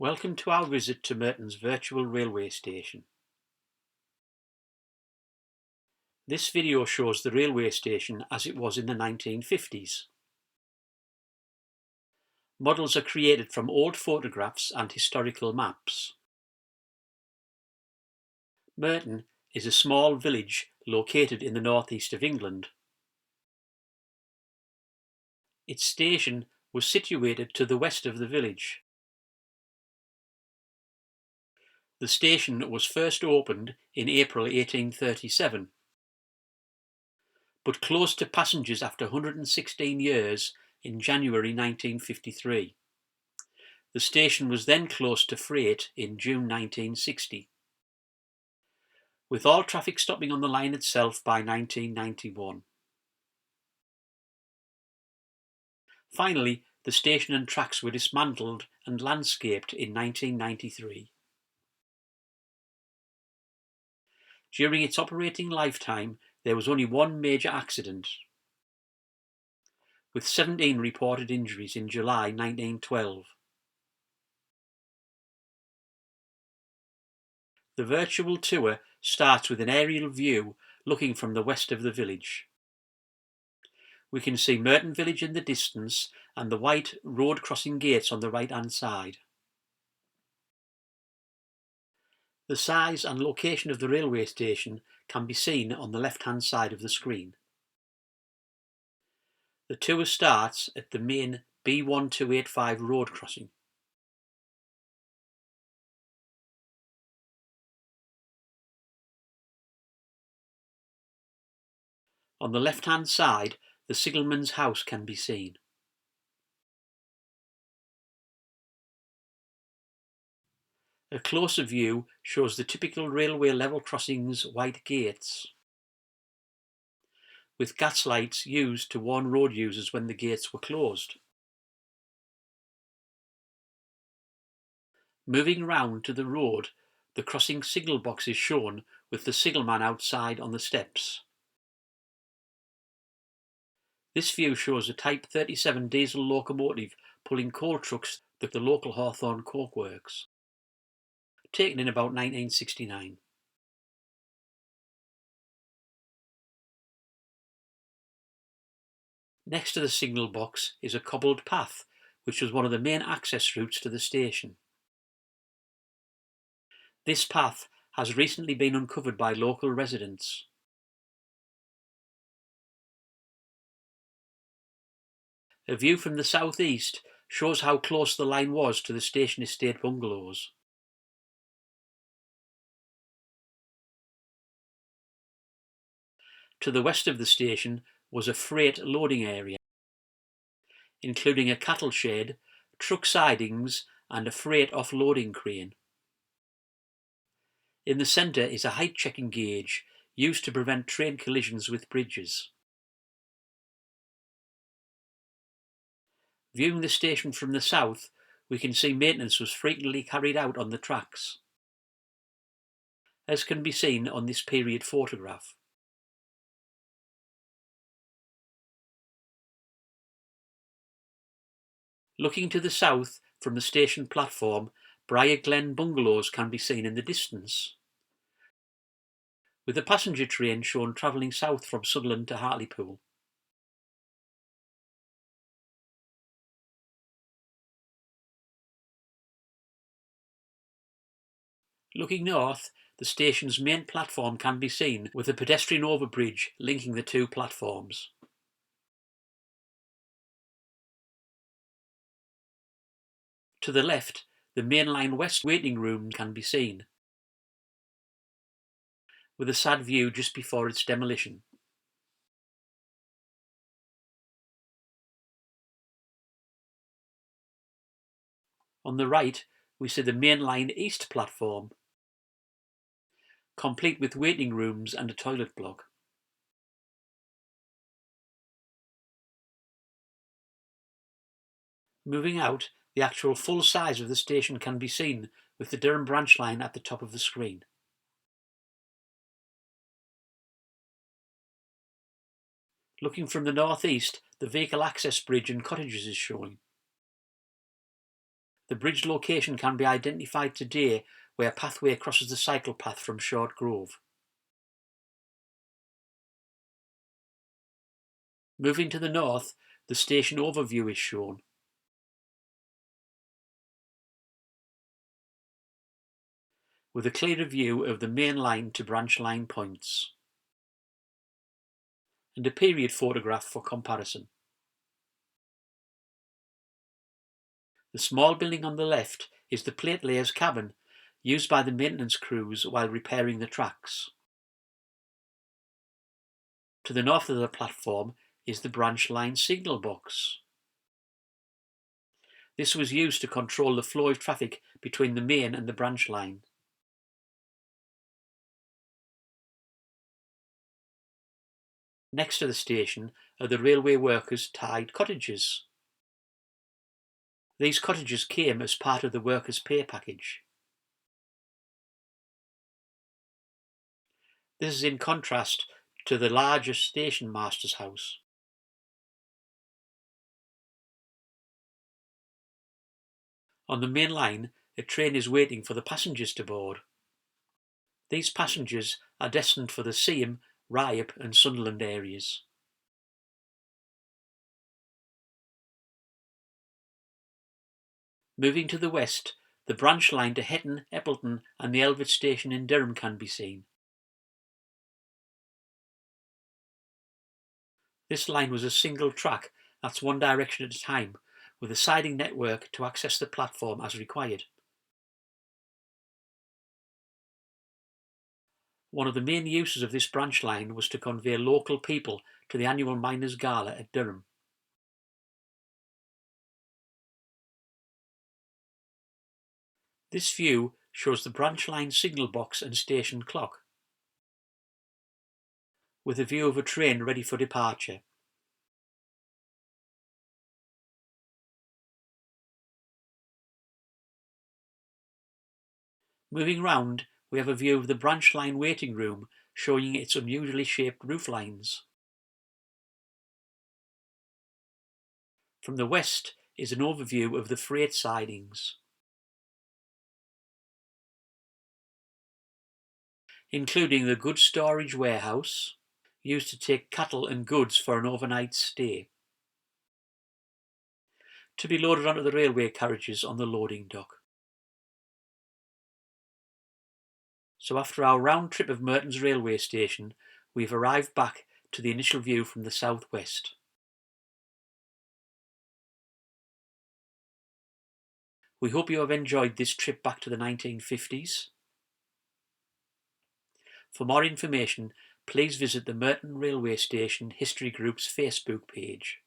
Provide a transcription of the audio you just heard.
Welcome to our visit to Merton's virtual railway station. This video shows the railway station as it was in the 1950s. Models are created from old photographs and historical maps. Merton is a small village located in the northeast of England. Its station was situated to the west of the village. The station was first opened in April 1837, but closed to passengers after 116 years in January 1953. The station was then closed to freight in June 1960, with all traffic stopping on the line itself by 1991. Finally, the station and tracks were dismantled and landscaped in 1993. During its operating lifetime, there was only one major accident, with 17 reported injuries in July 1912. The virtual tour starts with an aerial view looking from the west of the village. We can see Merton village in the distance and the white road crossing gates on the right-hand side. The size and location of the railway station can be seen on the left-hand side of the screen. The tour starts at the main B1285 road crossing. On the left-hand side, the signalman's house can be seen. A closer view shows the typical railway level crossings white gates, with gas lights used to warn road users when the gates were closed. Moving round to the road, the crossing signal box is shown with the signalman outside on the steps. This view shows a Type 37 diesel locomotive pulling coal trucks at the local Hawthorne Coke Works, taken in about 1969. Next to the signal box is a cobbled path, which was one of the main access routes to the station. This path has recently been uncovered by local residents. A view from the southeast shows how close the line was to the station estate bungalows. To the west of the station was a freight loading area, including a cattle shed, truck sidings and a freight offloading crane. In the centre is a height checking gauge used to prevent train collisions with bridges. Viewing the station from the south, we can see maintenance was frequently carried out on the tracks, as can be seen on this period photograph. Looking to the south from the station platform, Briar Glen bungalows can be seen in the distance, with a passenger train shown travelling south from Sunderland to Hartlepool. Looking north, the station's main platform can be seen with a pedestrian overbridge linking the two platforms. To the left, the mainline west waiting room can be seen, with a sad view just before its demolition. On the right, we see the mainline east platform, complete with waiting rooms and a toilet block. Moving out, the actual full size of the station can be seen with the Durham branch line at the top of the screen. Looking from the northeast, the vehicle access bridge and cottages is showing. The bridge location can be identified today where a pathway crosses the cycle path from Short Grove. Moving to the north, the station overview is shown. With a clearer view of the main line to branch line points. And a period photograph for comparison. The small building on the left is the plate layer's cabin, used by the maintenance crews while repairing the tracks. To the north of the platform is the branch line signal box. This was used to control the flow of traffic between the main and the branch line. Next to the station are the railway workers' tied cottages. These cottages came as part of the workers' pay package. This is in contrast to the larger station master's house. On the main line, a train is waiting for the passengers to board. These passengers are destined for the Seaham, Ryhope and Sunderland areas. Moving to the west, the branch line to Hetton, Eppleton and the Elvett station in Durham can be seen. This line was a single track, that's one direction at a time, with a siding network to access the platform as required. One of the main uses of this branch line was to convey local people to the annual Miners' Gala at Durham. This view shows the branch line signal box and station clock, with a view of a train ready for departure. Moving round, we have a view of the branch line waiting room, showing its unusually shaped roof lines. From the west is an overview of the freight sidings, including the goods storage warehouse, used to take cattle and goods for an overnight stay, to be loaded onto the railway carriages on the loading dock. So after our round trip of Murton's railway station, we've arrived back to the initial view from the southwest. We hope you have enjoyed this trip back to the 1950s. For more information, please visit the Murton Railway Station History Group's Facebook page.